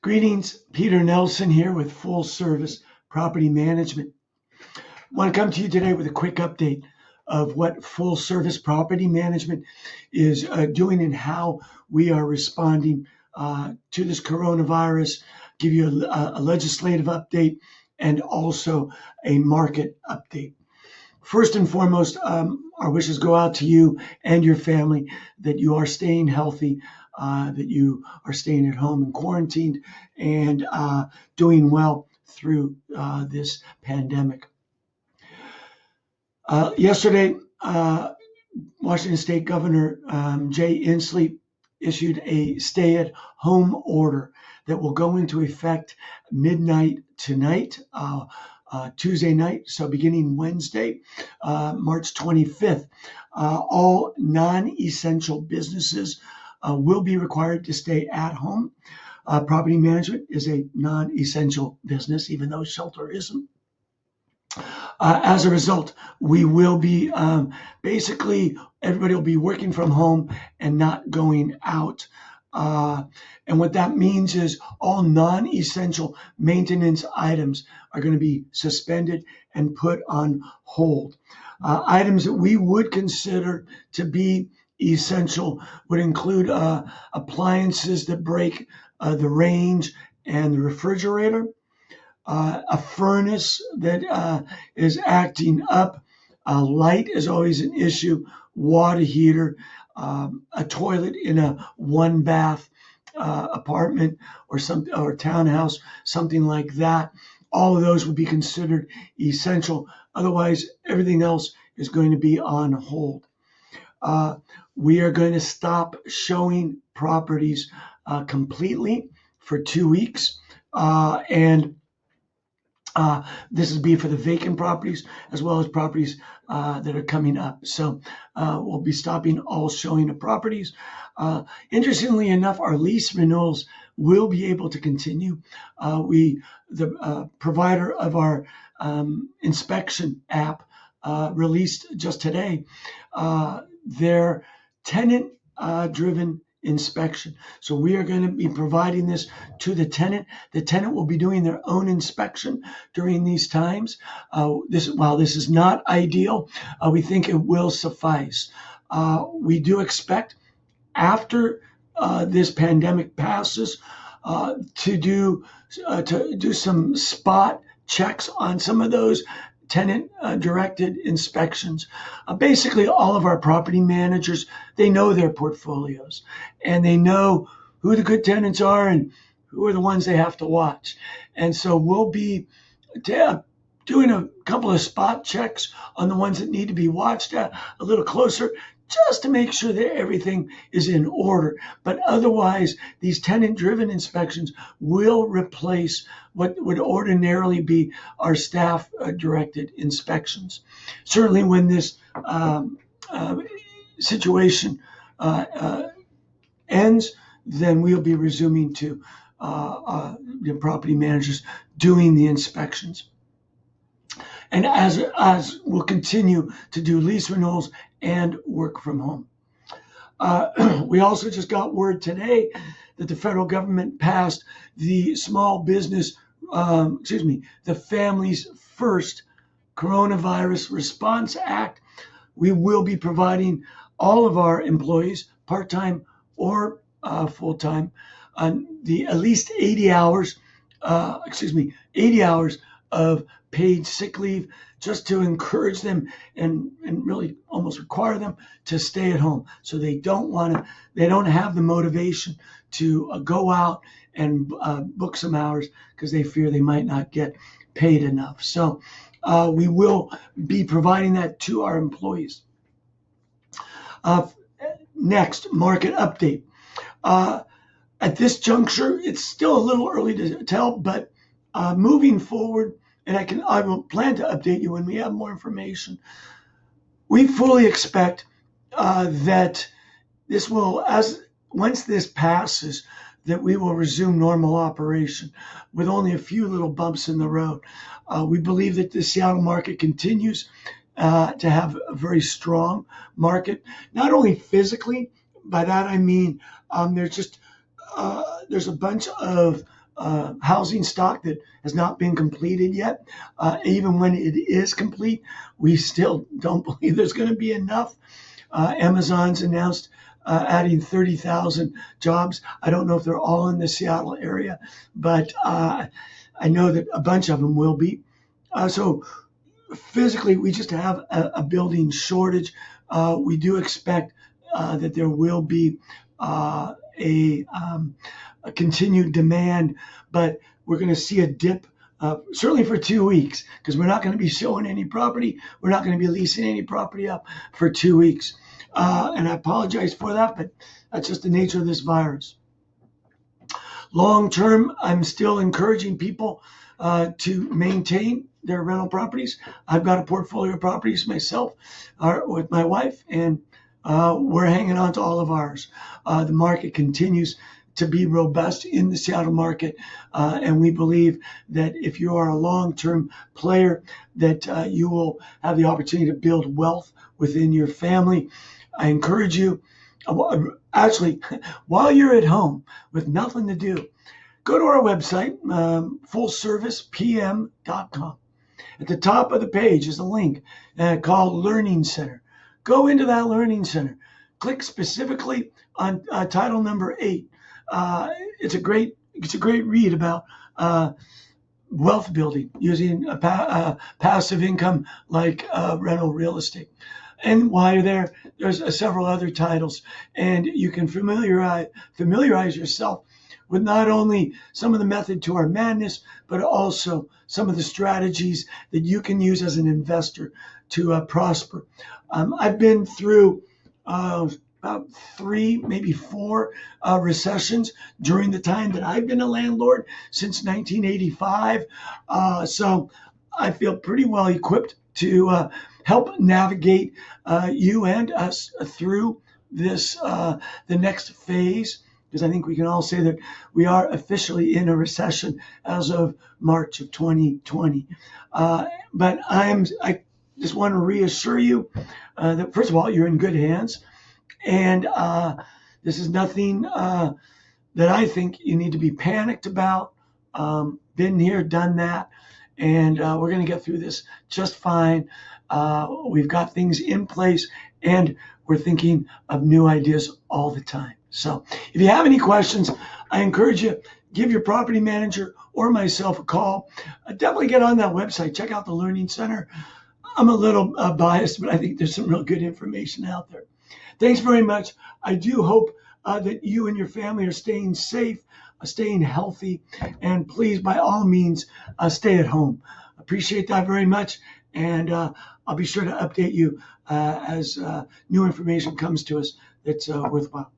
Greetings, Peter Nelson here with Full Service Property Management. I want to come to you today with a quick update of what Full Service Property Management is doing and how we are responding to this coronavirus, give you a legislative update and also a market update. First and foremost, our wishes go out to you and your family that you are staying healthy, that you are staying at home and quarantined and doing well through this pandemic. Yesterday, Washington State Governor Jay Inslee issued a stay-at-home order that will go into effect midnight tonight, Tuesday night, so beginning Wednesday, March 25th. All non-essential businesses will be required to stay at home. Property management is a non-essential business, even though shelter isn't. As a result, we will be basically everybody will be working from home and not going out. And what that means is all non-essential maintenance items are going to be suspended and put on hold. Items that we would consider to be essential would include appliances that break the range and the refrigerator, a furnace that is acting up, light is always an issue, water heater, a toilet in a one bath apartment or townhouse, something like that. All of those would be considered essential. Otherwise, everything else is going to be on hold. We are going to stop showing properties completely for 2 weeks. And this will be for the vacant properties as well as properties that are coming up. So we'll be stopping all showing of properties. Interestingly enough, our lease renewals will be able to continue. The provider of our inspection app released just today their tenant-driven inspection. So we are going to be providing this to the tenant. The tenant will be doing their own inspection during these times. While this is not ideal, we think it will suffice. We do expect after this pandemic passes to do some spot checks on some of those tenant-directed inspections. Basically, all of our property managers, they know their portfolios and they know who the good tenants are and who are the ones they have to watch. And so we'll be doing a couple of spot checks on the ones that need to be watched at a little closer, just to make sure that everything is in order. But otherwise, these tenant-driven inspections will replace what would ordinarily be our staff-directed inspections. Certainly when this situation ends, then we'll be resuming to the property managers doing the inspections. And as we'll continue to do lease renewals and work from home. We also just got word today that the federal government passed the the Families First Coronavirus Response Act. We will be providing all of our employees, part-time or full-time, at least 80 hours of paid sick leave, just to encourage them and really almost require them to stay at home. So they don't have the motivation to go out and book some hours because they fear they might not get paid enough. So we will be providing that to our employees. Next, market update. At this juncture, it's still a little early to tell, but moving forward, and I will plan to update you when we have more information. We fully expect that once this passes, that we will resume normal operation with only a few little bumps in the road. We believe that the Seattle market continues to have a very strong market, not only physically. By that I mean there's there's a bunch of housing stock that has not been completed yet. Even when it is complete, we still don't believe there's going to be enough. Amazon's announced adding 30,000 jobs. I don't know if they're all in the Seattle area, but I know that a bunch of them will be. So physically, we just have a building shortage. We do expect that there will be a continued demand, but we're going to see a dip certainly for 2 weeks, because we're not going to be showing any property. We're not going to be leasing any property up for 2 weeks. And I apologize for that, but that's just the nature of this virus. Long term, I'm still encouraging people to maintain their rental properties. I've got a portfolio of properties myself with my wife, and we're hanging on to all of ours. The market continues to be robust in the Seattle market, and we believe that if you are a long-term player, that you will have the opportunity to build wealth within your family. I encourage you, actually, while you're at home with nothing to do, go to our website, fullservicepm.com. At the top of the page is a link called Learning Center. Go into that Learning Center. Click specifically on title number 8. It's a great read about wealth building using passive income like rental real estate. And while you're there, there's several other titles, and you can familiarize yourself with not only some of the method to our madness, but also some of the strategies that you can use as an investor to prosper. I've been through about 3, maybe 4 recessions during the time that I've been a landlord since 1985. So I feel pretty well equipped to help navigate you and us through this, the next phase, because I think we can all say that we are officially in a recession as of March of 2020. But I just want to reassure you that, first of all, you're in good hands. And this is nothing that I think you need to be panicked about. Been here, done that. And we're going to get through this just fine. We've got things in place, and we're thinking of new ideas all the time. So if you have any questions, I encourage you, give your property manager or myself a call. Definitely get on that website. Check out the Learning Center. I'm a little biased, but I think there's some real good information out there. Thanks very much. I do hope that you and your family are staying safe, staying healthy, and please, by all means, stay at home. Appreciate that very much, and I'll be sure to update you as new information comes to us that's worthwhile.